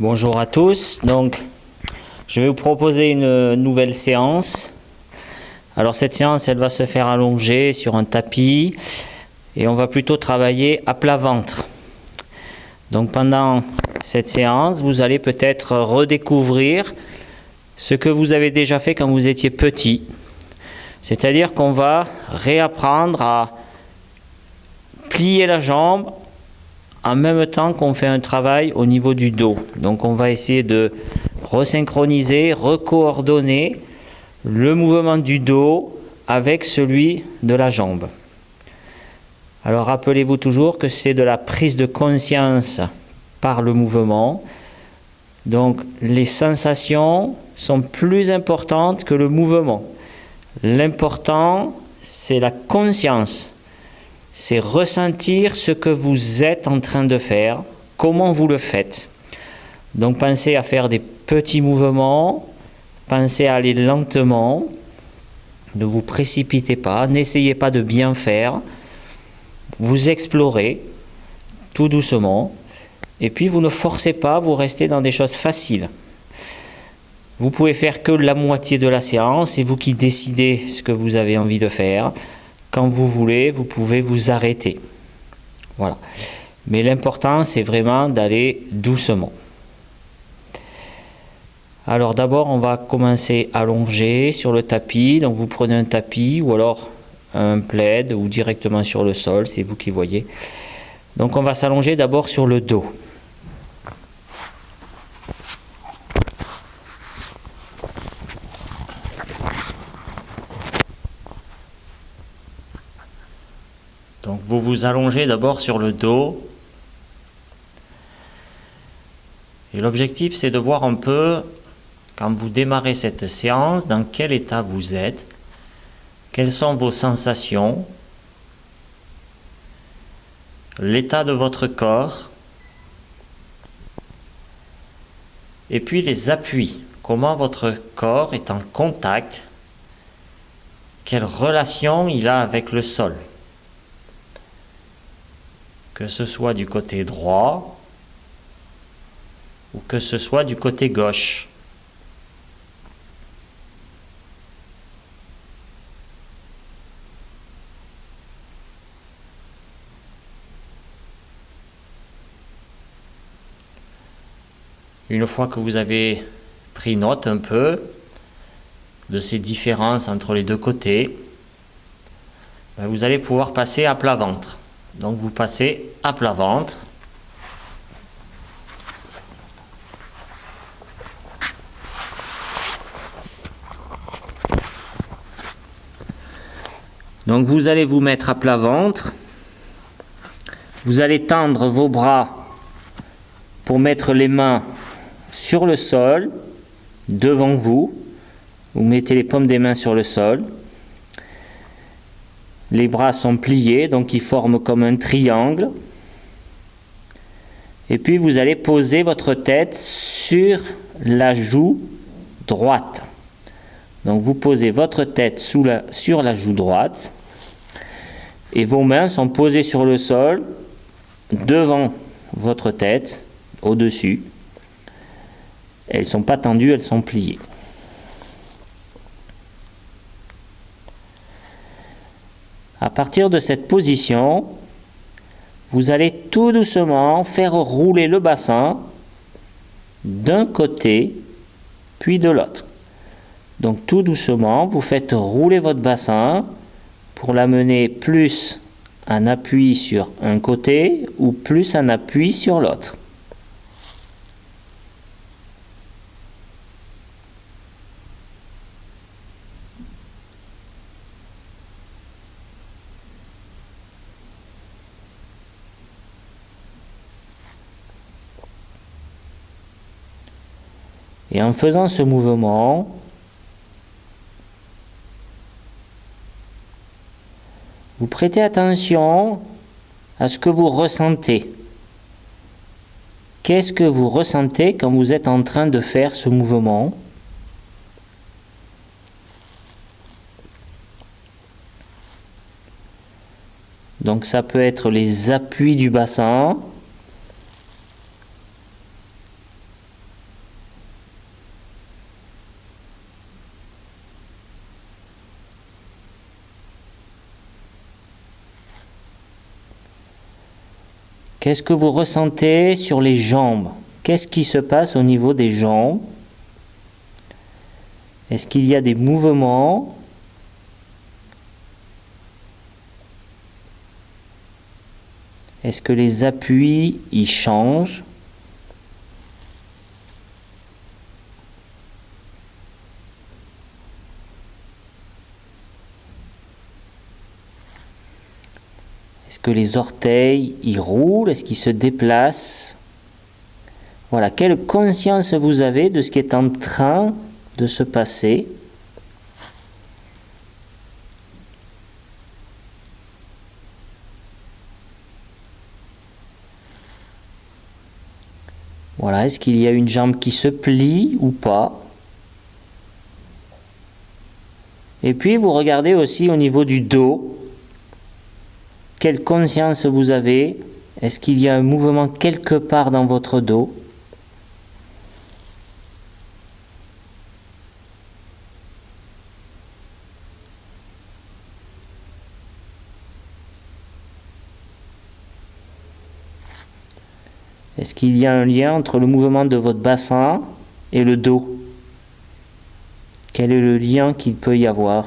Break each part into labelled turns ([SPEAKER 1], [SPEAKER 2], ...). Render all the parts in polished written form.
[SPEAKER 1] Bonjour à tous, donc je vais vous proposer une nouvelle séance. Alors cette séance elle va se faire allongée sur un tapis et on va plutôt travailler à plat ventre. Donc pendant cette séance vous allez peut-être redécouvrir ce que vous avez déjà fait quand vous étiez petit. C'est-à-dire qu'on va réapprendre à plier la jambe en même temps qu'on fait un travail au niveau du dos. Donc on va essayer de resynchroniser, recoordonner le mouvement du dos avec celui de la jambe. Alors rappelez-vous toujours que c'est de la prise de conscience par le mouvement. Donc les sensations sont plus importantes que le mouvement. L'important, c'est la conscience. C'est ressentir ce que vous êtes en train de faire, comment vous le faites. Donc pensez à faire des petits mouvements, pensez à aller lentement, ne vous précipitez pas, n'essayez pas de bien faire, vous explorez tout doucement, et puis vous ne forcez pas, vous restez dans des choses faciles. Vous pouvez faire que la moitié de la séance, c'est vous qui décidez ce que vous avez envie de faire. Quand vous voulez, vous pouvez vous arrêter. Voilà. Mais l'important, c'est vraiment d'aller doucement. Alors d'abord, on va commencer allongé sur le tapis. Donc vous prenez un tapis ou alors un plaid ou directement sur le sol, c'est vous qui voyez. Donc on va s'allonger d'abord sur le dos. Donc vous vous allongez d'abord sur le dos. Et l'objectif, c'est de voir un peu, quand vous démarrez cette séance, dans quel état vous êtes, quelles sont vos sensations, l'état de votre corps, et puis les appuis, comment votre corps est en contact, quelle relation il a avec le sol. Que ce soit du côté droit ou que ce soit du côté gauche. Une fois que vous avez pris note un peu de ces différences entre les deux côtés, vous allez pouvoir passer à plat ventre. Donc vous passez à plat ventre. Donc vous allez vous mettre à plat ventre. Vous allez tendre vos bras pour mettre les mains sur le sol, devant vous. Vous mettez les paumes des mains sur le sol. Les bras sont pliés, donc ils forment comme un triangle. Et puis vous allez poser votre tête sur la joue droite. Donc vous posez votre tête sur la joue droite. Et vos mains sont posées sur le sol, devant votre tête, au-dessus. Elles ne sont pas tendues, elles sont pliées. À partir de cette position, vous allez tout doucement faire rouler le bassin d'un côté, puis de l'autre. Donc tout doucement, vous faites rouler votre bassin pour l'amener plus en appui sur un côté ou plus en appui sur l'autre. Et en faisant ce mouvement, vous prêtez attention à ce que vous ressentez. Qu'est-ce que vous ressentez quand vous êtes en train de faire ce mouvement ? Donc ça peut être les appuis du bassin, Qu'est-ce que vous ressentez sur les jambes? Qu'est-ce qui se passe au niveau des jambes? Est-ce qu'il y a des mouvements? Est-ce que les appuis y changent? Est-ce que les orteils y roulent? Est-ce qu'ils se déplacent? Voilà, quelle conscience vous avez de ce qui est en train de se passer? Voilà, est-ce qu'il y a une jambe qui se plie ou pas? Et puis vous regardez aussi au niveau du dos. Quelle conscience vous avez? Est-ce qu'il y a un mouvement quelque part dans votre dos? Est-ce qu'il y a un lien entre le mouvement de votre bassin et le dos? Quel est le lien qu'il peut y avoir?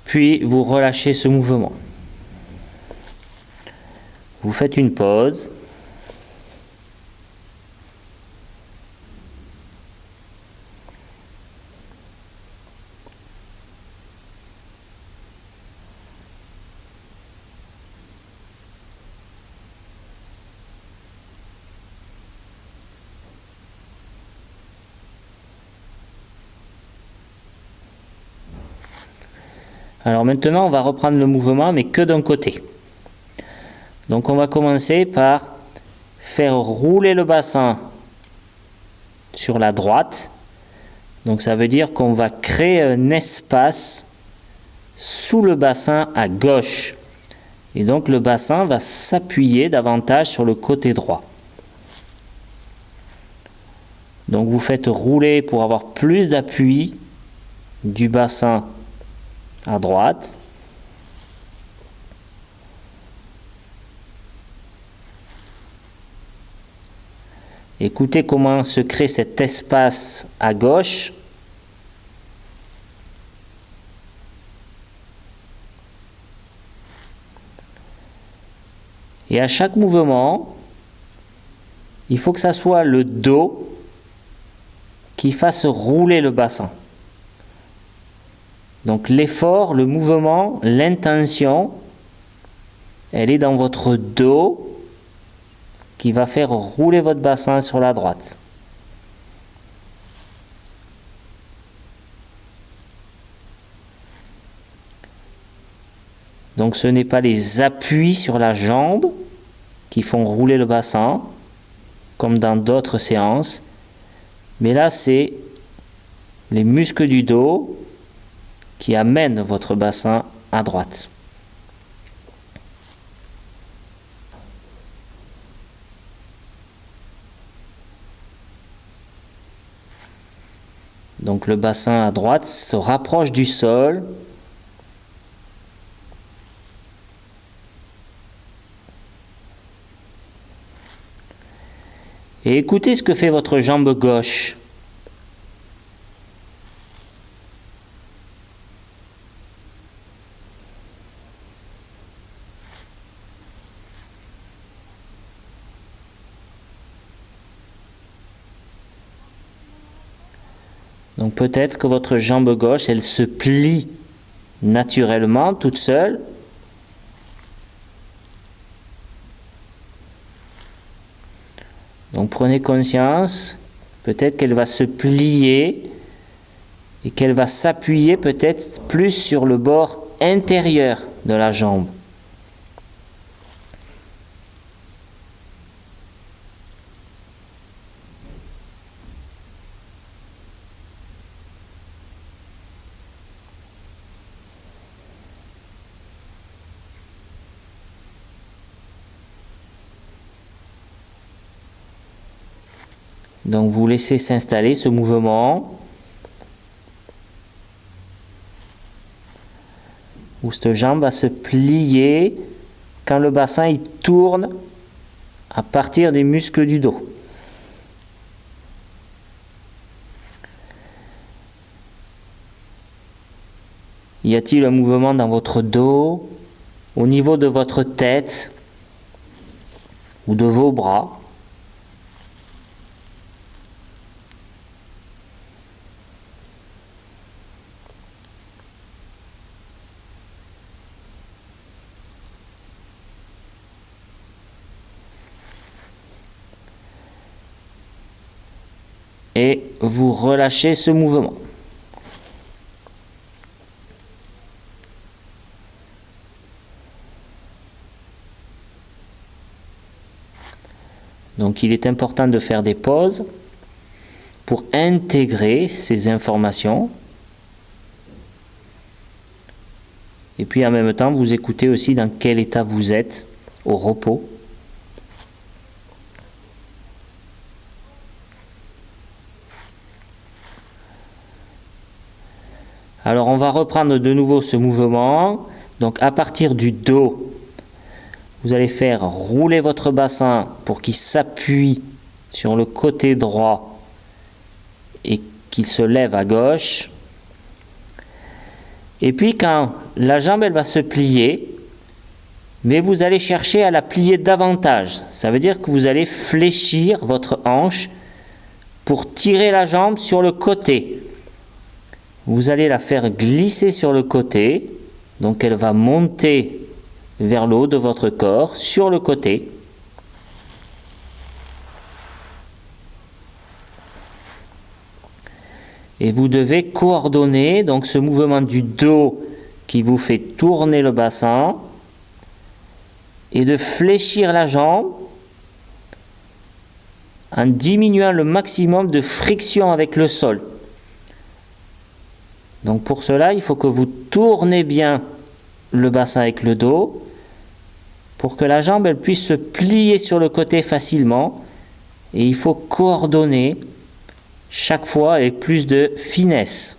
[SPEAKER 1] Puis vous relâchez ce mouvement. Vous faites une pause. Alors maintenant, on va reprendre le mouvement, mais que d'un côté. Donc on va commencer par faire rouler le bassin sur la droite. Donc ça veut dire qu'on va créer un espace sous le bassin à gauche. Et donc le bassin va s'appuyer davantage sur le côté droit. Donc vous faites rouler pour avoir plus d'appui du bassin à droite. Écoutez comment se crée cet espace à gauche. Et à chaque mouvement, il faut que ça soit le dos qui fasse rouler le bassin. Donc l'effort, le mouvement, l'intention, elle est dans votre dos qui va faire rouler votre bassin sur la droite. Donc ce n'est pas les appuis sur la jambe qui font rouler le bassin, comme dans d'autres séances, mais là c'est les muscles du dos qui amènent votre bassin à droite. Donc le bassin à droite se rapproche du sol. Et écoutez ce que fait votre jambe gauche. Donc peut-être que votre jambe gauche, elle se plie naturellement, toute seule. Donc prenez conscience, peut-être qu'elle va se plier et qu'elle va s'appuyer peut-être plus sur le bord intérieur de la jambe. Donc vous laissez s'installer ce mouvement où cette jambe va se plier quand le bassin il tourne à partir des muscles du dos. Y a-t-il un mouvement dans votre dos, au niveau de votre tête ou de vos bras? Et vous relâchez ce mouvement. Donc il est important de faire des pauses pour intégrer ces informations. Et puis en même temps, vous écoutez aussi dans quel état vous êtes au repos. Alors on va reprendre de nouveau ce mouvement. Donc à partir du dos, vous allez faire rouler votre bassin pour qu'il s'appuie sur le côté droit et qu'il se lève à gauche. Et puis quand la jambe elle va se plier, mais vous allez chercher à la plier davantage. Ça veut dire que vous allez fléchir votre hanche pour tirer la jambe sur le côté. Vous allez la faire glisser sur le côté, donc elle va monter vers le haut de votre corps, sur le côté. Et vous devez coordonner donc ce mouvement du dos qui vous fait tourner le bassin et de fléchir la jambe en diminuant le maximum de friction avec le sol. Donc pour cela, il faut que vous tournez bien le bassin avec le dos pour que la jambe elle puisse se plier sur le côté facilement. Et il faut coordonner chaque fois avec plus de finesse.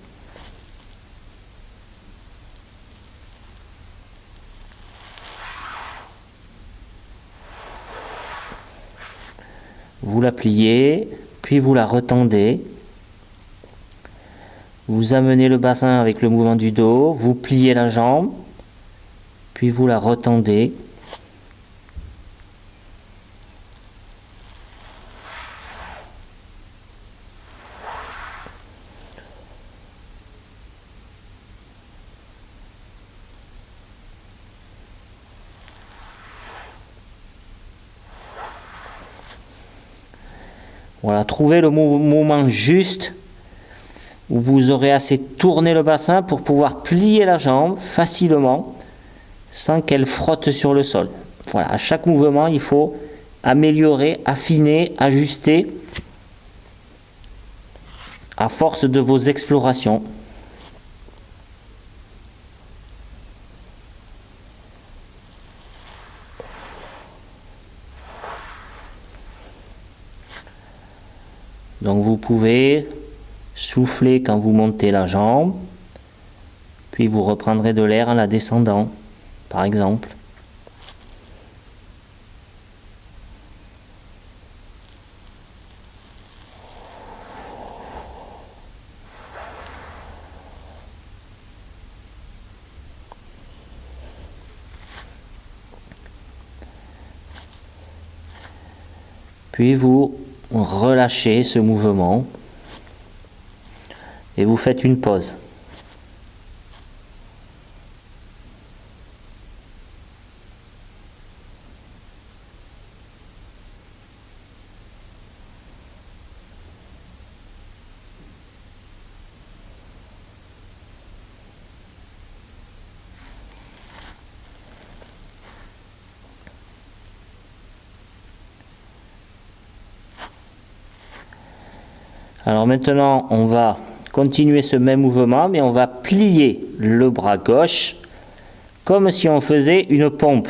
[SPEAKER 1] Vous la pliez, puis vous la retendez. Vous amenez le bassin avec le mouvement du dos, vous pliez la jambe, puis vous la retendez. Voilà, trouvez le moment juste où vous aurez assez tourné le bassin pour pouvoir plier la jambe facilement sans qu'elle frotte sur le sol. Voilà, à chaque mouvement, il faut améliorer, affiner, ajuster à force de vos explorations. Donc vous pouvez souffler quand vous montez la jambe, puis vous reprendrez de l'air en la descendant, par exemple. Puis vous relâchez ce mouvement et vous faites une pause. Alors maintenant, on va continuer ce même mouvement, mais on va plier le bras gauche comme si on faisait une pompe.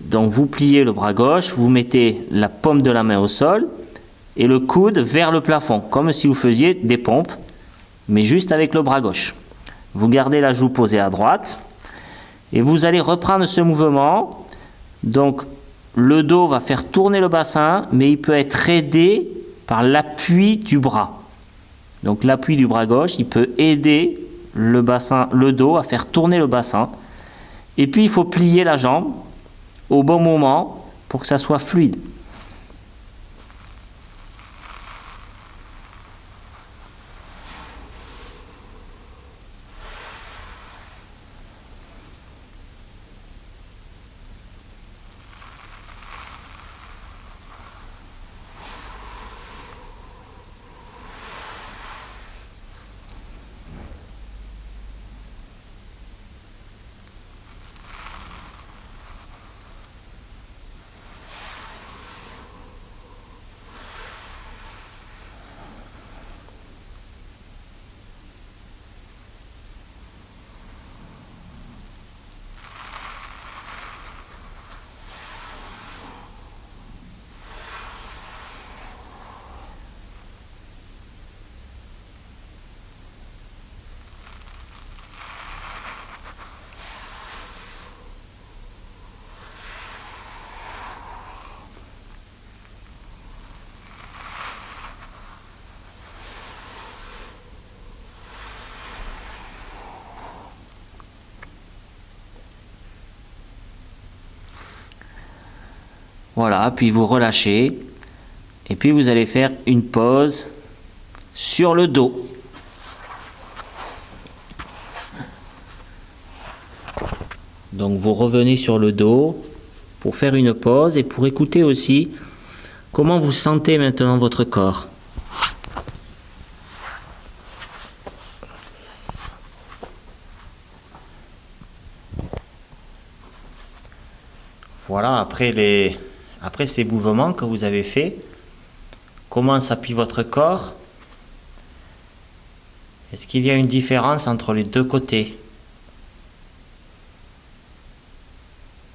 [SPEAKER 1] Donc vous pliez le bras gauche, vous mettez la paume de la main au sol, et le coude vers le plafond, comme si vous faisiez des pompes, mais juste avec le bras gauche. Vous gardez la joue posée à droite et vous allez reprendre ce mouvement. Donc le dos va faire tourner le bassin, mais il peut être aidé par l'appui du bras. Donc l'appui du bras gauche, il peut aider le bassin, le dos à faire tourner le bassin. Et puis il faut plier la jambe au bon moment pour que ça soit fluide. Voilà, puis vous relâchez. Et puis vous allez faire une pause sur le dos. Donc vous revenez sur le dos pour faire une pause et pour écouter aussi comment vous sentez maintenant votre corps. Voilà, après ces mouvements que vous avez faits, comment s'appuie votre corps? Est-ce qu'il y a une différence entre les deux côtés?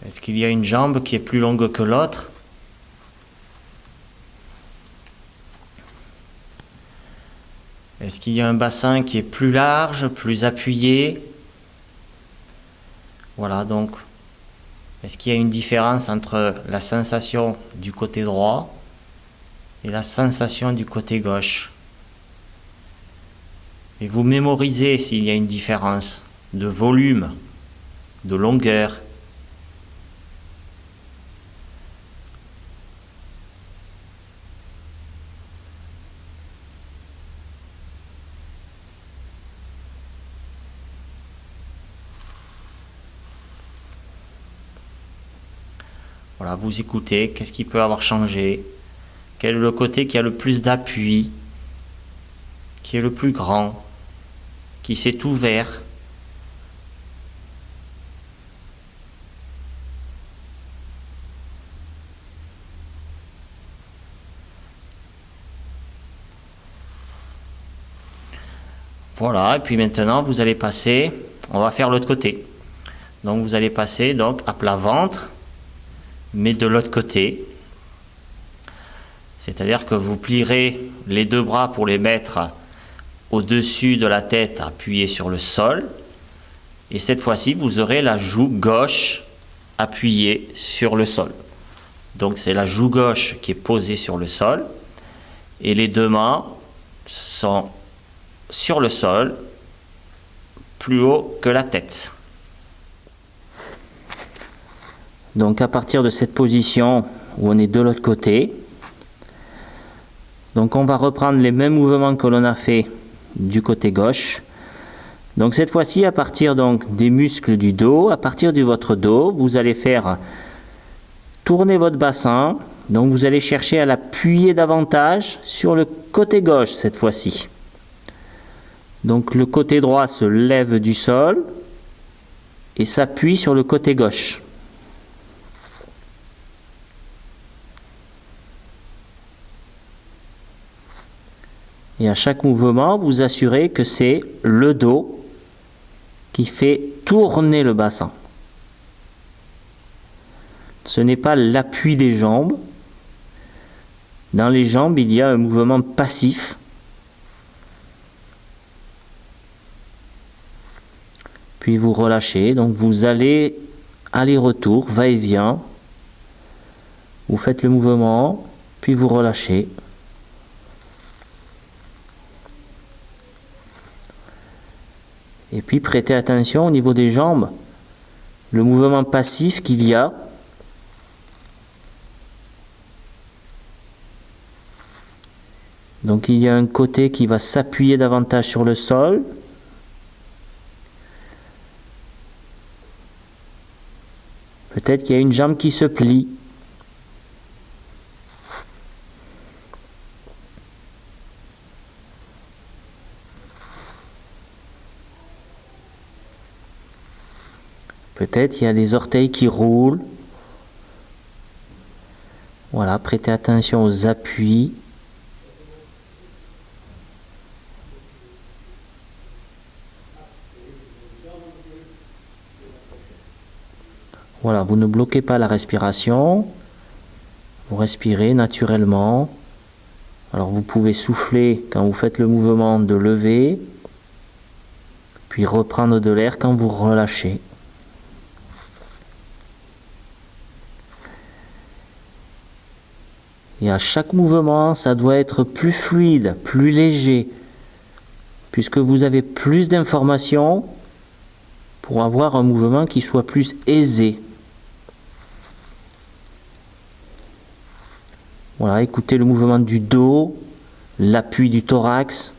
[SPEAKER 1] Est-ce qu'il y a une jambe qui est plus longue que l'autre? Est-ce qu'il y a un bassin qui est plus large, plus appuyé? Voilà, donc, est-ce qu'il y a une différence entre la sensation du côté droit et la sensation du côté gauche? Et vous mémorisez s'il y a une différence de volume, de longueur. Voilà, vous écoutez, qu'est-ce qui peut avoir changé? Quel est le côté qui a le plus d'appui? Qui est le plus grand? Qui s'est ouvert? Voilà, et puis maintenant vous allez passer, on va faire l'autre côté. Donc vous allez passer donc à plat ventre, mais de l'autre côté. C'est-à-dire que vous plierez les deux bras pour les mettre au-dessus de la tête, appuyée sur le sol. Et cette fois-ci, vous aurez la joue gauche appuyée sur le sol. Donc c'est la joue gauche qui est posée sur le sol. Et les deux mains sont sur le sol, plus haut que la tête. Donc à partir de cette position où on est de l'autre côté, donc on va reprendre les mêmes mouvements que l'on a fait du côté gauche. Donc cette fois-ci, à partir donc des muscles du dos, à partir de votre dos, vous allez faire tourner votre bassin. Donc vous allez chercher à l'appuyer davantage sur le côté gauche cette fois-ci. Donc le côté droit se lève du sol et s'appuie sur le côté gauche. Et à chaque mouvement, vous assurez que c'est le dos qui fait tourner le bassin. Ce n'est pas l'appui des jambes, Dans les jambes, il y a un mouvement passif. Puis vous relâchez. Donc vous allez aller-retour, va-et-vient. Vous faites le mouvement, puis vous relâchez. Et puis prêtez attention au niveau des jambes, le mouvement passif qu'il y a. Donc il y a un côté qui va s'appuyer davantage sur le sol. Peut-être qu'il y a une jambe qui se plie. Peut-être qu'il y a des orteils qui roulent. Voilà, prêtez attention aux appuis. Voilà, vous ne bloquez pas la respiration. Vous respirez naturellement. Alors vous pouvez souffler quand vous faites le mouvement de lever, puis reprendre de l'air quand vous relâchez. Et à chaque mouvement, ça doit être plus fluide, plus léger, puisque vous avez plus d'informations pour avoir un mouvement qui soit plus aisé. Voilà, écoutez le mouvement du dos, l'appui du thorax.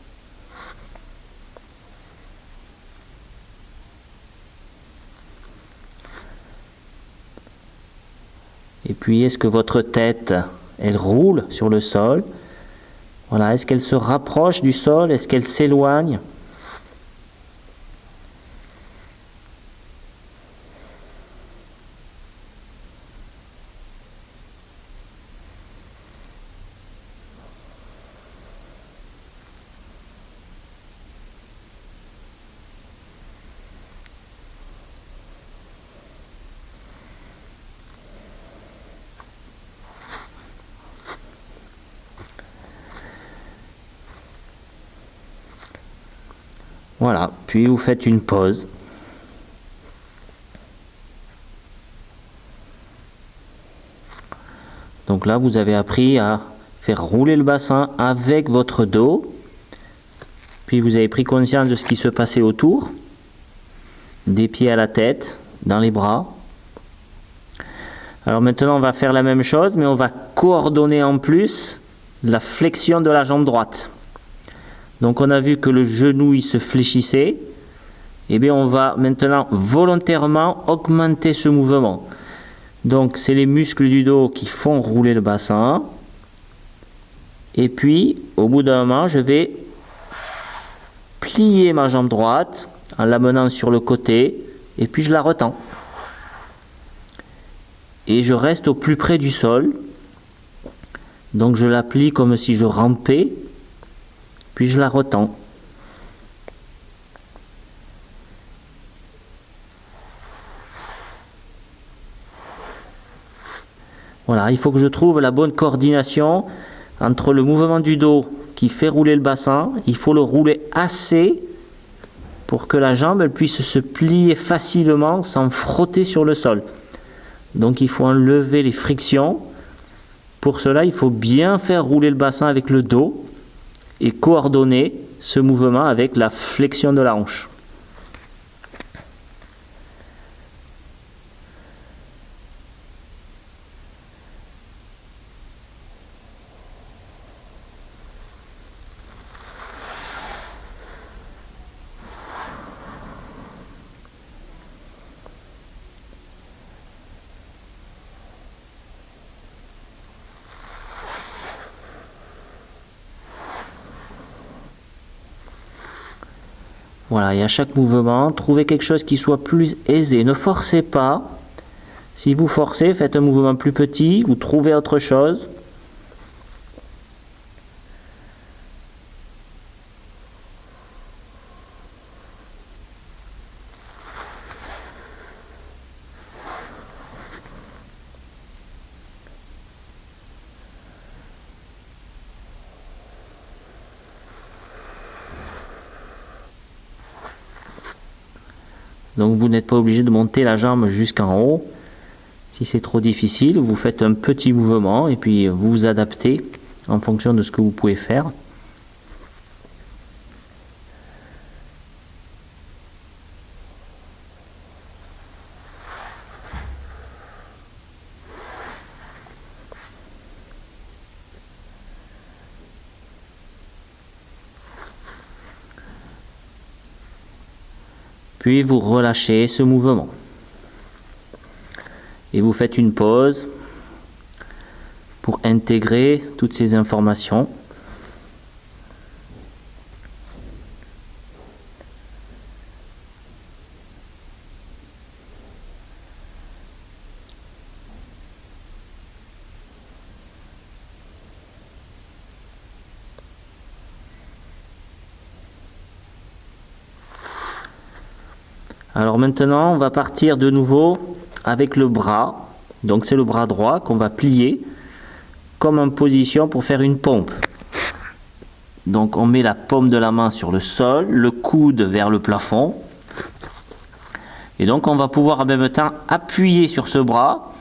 [SPEAKER 1] Et puis, est-ce que votre tête, elle roule sur le sol? Voilà, est-ce qu'elle se rapproche du sol? Est-ce qu'elle s'éloigne? Voilà, puis vous faites une pause. Donc là, vous avez appris à faire rouler le bassin avec votre dos. Puis vous avez pris conscience de ce qui se passait autour, des pieds à la tête, dans les bras. Alors maintenant, on va faire la même chose, mais on va coordonner en plus la flexion de la jambe droite. Donc on a vu que le genou il se fléchissait. Et bien on va maintenant volontairement augmenter ce mouvement. Donc c'est les muscles du dos qui font rouler le bassin. Et puis au bout d'un moment, je vais plier ma jambe droite en l'amenant sur le côté et puis je la retends. Et je reste au plus près du sol. Donc je la plie comme si je rampais. Puis je la retends. Voilà, il faut que je trouve la bonne coordination entre le mouvement du dos qui fait rouler le bassin. Il faut le rouler assez pour que la jambe elle puisse se plier facilement sans frotter sur le sol. Donc il faut enlever les frictions. Pour cela, il faut bien faire rouler le bassin avec le dos et coordonner ce mouvement avec la flexion de la hanche. Voilà, et à chaque mouvement, trouvez quelque chose qui soit plus aisé. Ne forcez pas. Si vous forcez, faites un mouvement plus petit ou trouvez autre chose. Donc vous n'êtes pas obligé de monter la jambe jusqu'en haut. Si c'est trop difficile, vous faites un petit mouvement et puis vous vous adaptez en fonction de ce que vous pouvez faire. Puis vous relâchez ce mouvement. Et vous faites une pause pour intégrer toutes ces informations. Alors maintenant, on va partir de nouveau avec le bras. Donc c'est le bras droit qu'on va plier comme en position pour faire une pompe. Donc on met la paume de la main sur le sol, le coude vers le plafond. Et donc on va pouvoir en même temps appuyer sur ce bras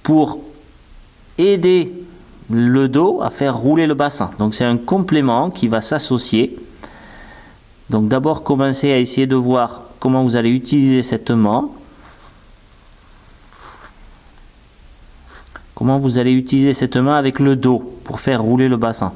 [SPEAKER 1] pour aider le dos à faire rouler le bassin. Donc c'est un complément qui va s'associer. Donc d'abord commencez à essayer de voir comment vous allez utiliser cette main. Comment vous allez utiliser cette main avec le dos pour faire rouler le bassin.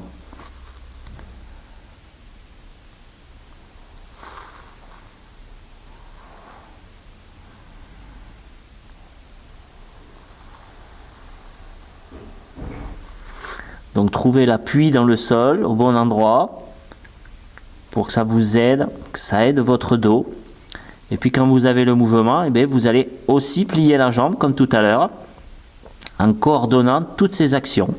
[SPEAKER 1] Donc trouvez l'appui dans le sol au bon endroit pour que ça vous aide, que ça aide votre dos. Et puis quand vous avez le mouvement, eh bien, vous allez aussi plier la jambe comme tout à l'heure en coordonnant toutes ces actions.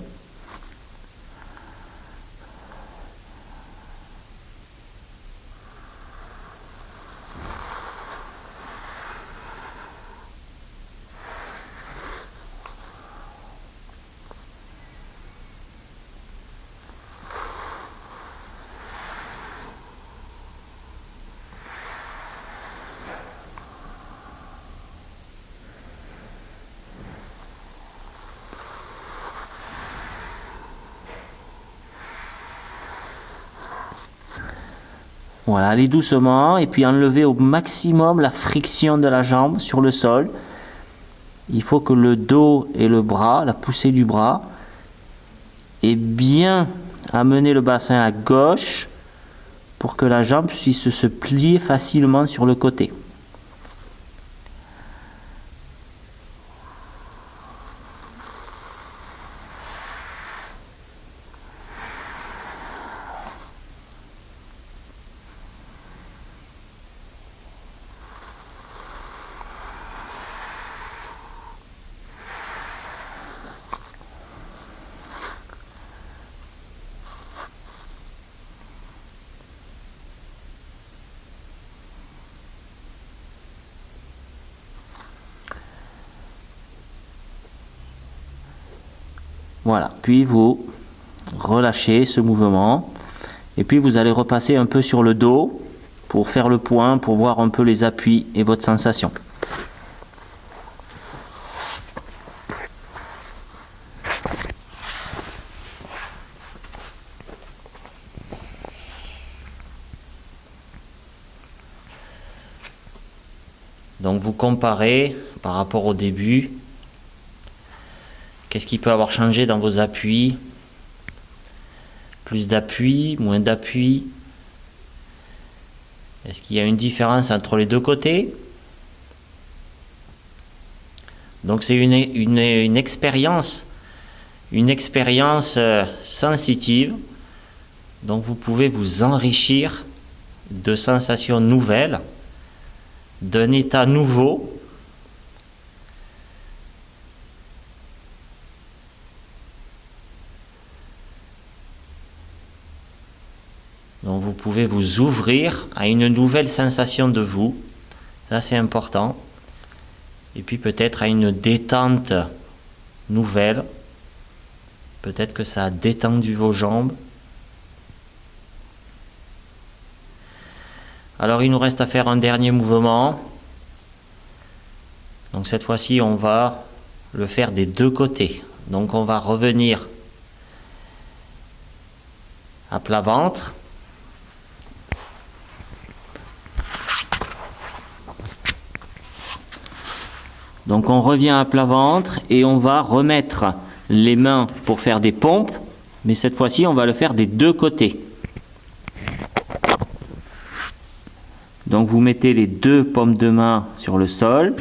[SPEAKER 1] Voilà, allez doucement et puis enlevez au maximum la friction de la jambe sur le sol. Il faut que le dos et le bras, la poussée du bras, ait bien amené le bassin à gauche pour que la jambe puisse se plier facilement sur le côté. Voilà, puis vous relâchez ce mouvement et puis vous allez repasser un peu sur le dos pour faire le point, pour voir un peu les appuis et votre sensation. Donc vous comparez par rapport au début. Qu'est-ce qui peut avoir changé dans vos appuis? Plus d'appui, moins d'appui? Est-ce qu'il y a une différence entre les deux côtés? Donc c'est une expérience sensitive. Donc vous pouvez vous enrichir de sensations nouvelles, d'un état nouveau. Donc vous pouvez vous ouvrir à une nouvelle sensation de vous. Ça c'est important. Et puis peut-être à une détente nouvelle. Peut-être que ça a détendu vos jambes. Alors il nous reste à faire un dernier mouvement. Donc cette fois-ci, on va le faire des deux côtés. Donc on va revenir à plat ventre. Donc on revient à plat ventre et on va remettre les mains pour faire des pompes, mais cette fois-ci on va le faire des deux côtés. Donc vous mettez les deux paumes de main sur le sol,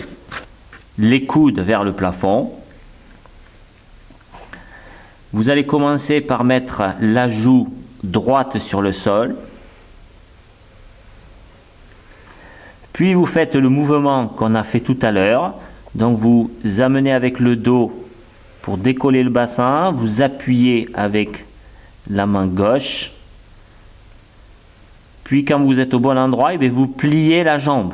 [SPEAKER 1] les coudes vers le plafond. Vous allez commencer par mettre la joue droite sur le sol. Puis vous faites le mouvement qu'on a fait tout à l'heure. Donc vous amenez avec le dos pour décoller le bassin, vous appuyez avec la main gauche. Puis quand vous êtes au bon endroit, et bien vous pliez la jambe.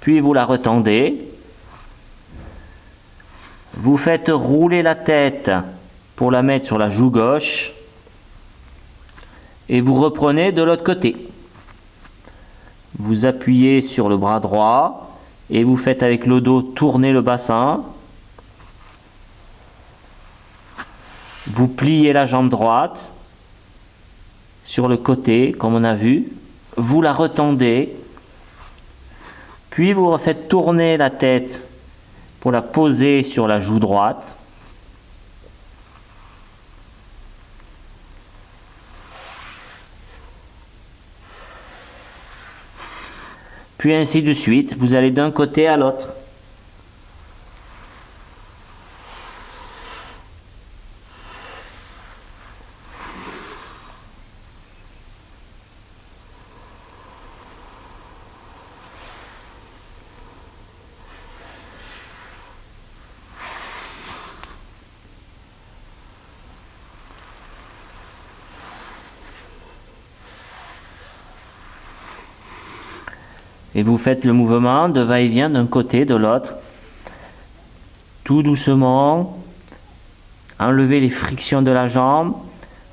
[SPEAKER 1] Puis vous la retendez. Vous faites rouler la tête pour la mettre sur la joue gauche. Et vous reprenez de l'autre côté. Vous appuyez sur le bras droit et vous faites avec le dos tourner le bassin. Vous pliez la jambe droite sur le côté, comme on a vu. Vous la retendez. Puis vous refaites tourner la tête pour la poser sur la joue droite. Puis ainsi de suite, vous allez d'un côté à l'autre. Et vous faites le mouvement de va-et-vient d'un côté, de l'autre. Tout doucement. Enlevez les frictions de la jambe.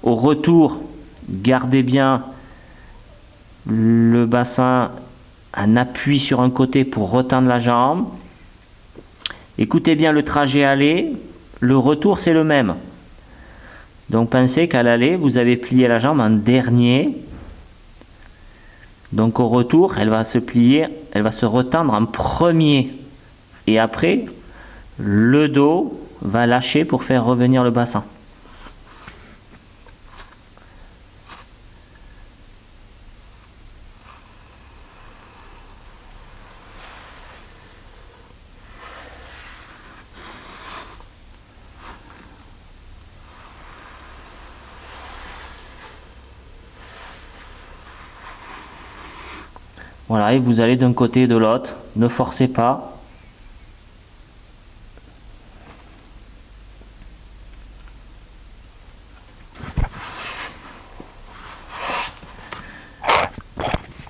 [SPEAKER 1] Au retour, gardez bien le bassin en appui sur un côté pour retendre la jambe. Écoutez bien le trajet aller. Le retour, c'est le même. Donc pensez qu'à l'aller, vous avez plié la jambe en dernier. Donc au retour, elle va se plier, elle va se retendre en premier. Et après, le dos va lâcher pour faire revenir le bassin. Voilà, et vous allez d'un côté et de l'autre, ne forcez pas.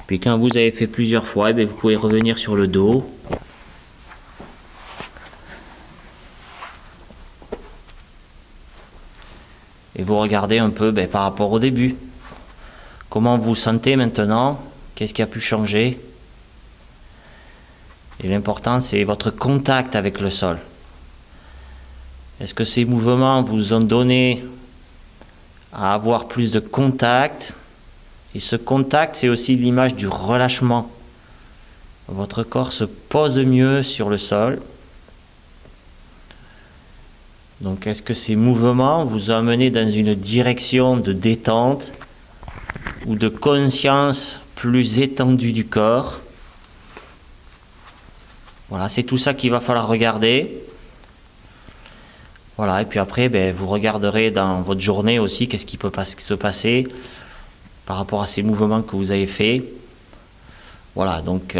[SPEAKER 1] Puis quand vous avez fait plusieurs fois, vous pouvez revenir sur le dos. Et vous regardez un peu par rapport au début. Comment vous vous sentez maintenant ? Qu'est-ce qui a pu changer? Et l'important, c'est votre contact avec le sol. Est-ce que ces mouvements vous ont donné à avoir plus de contact? Et ce contact, c'est aussi l'image du relâchement. Votre corps se pose mieux sur le sol. Donc, est-ce que ces mouvements vous ont amené dans une direction de détente ou de conscience plus étendue du corps? Voilà, c'est tout ça qu'il va falloir regarder. Voilà, et puis après, vous regarderez dans votre journée aussi qu'est-ce qui peut se passer par rapport à ces mouvements que vous avez faits. Voilà, donc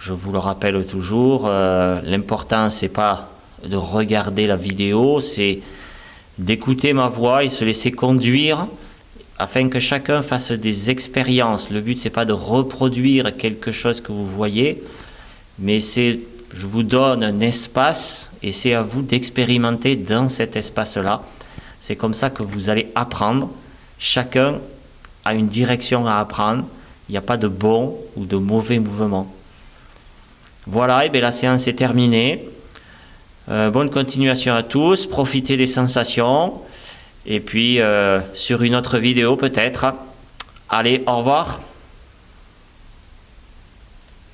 [SPEAKER 1] je vous le rappelle toujours, l'important c'est pas de regarder la vidéo, c'est d'écouter ma voix et se laisser conduire afin que chacun fasse des expériences. Le but c'est pas de reproduire quelque chose que vous voyez, mais c'est, je vous donne un espace et c'est à vous d'expérimenter dans cet espace-là. C'est comme ça que vous allez apprendre Chacun a une direction à apprendre. Il n'y a pas de bon ou de mauvais mouvement. Voilà, et bien la séance est terminée. Bonne continuation à tous. Profitez des sensations. Et puis, sur une autre vidéo peut-être. Allez, au revoir.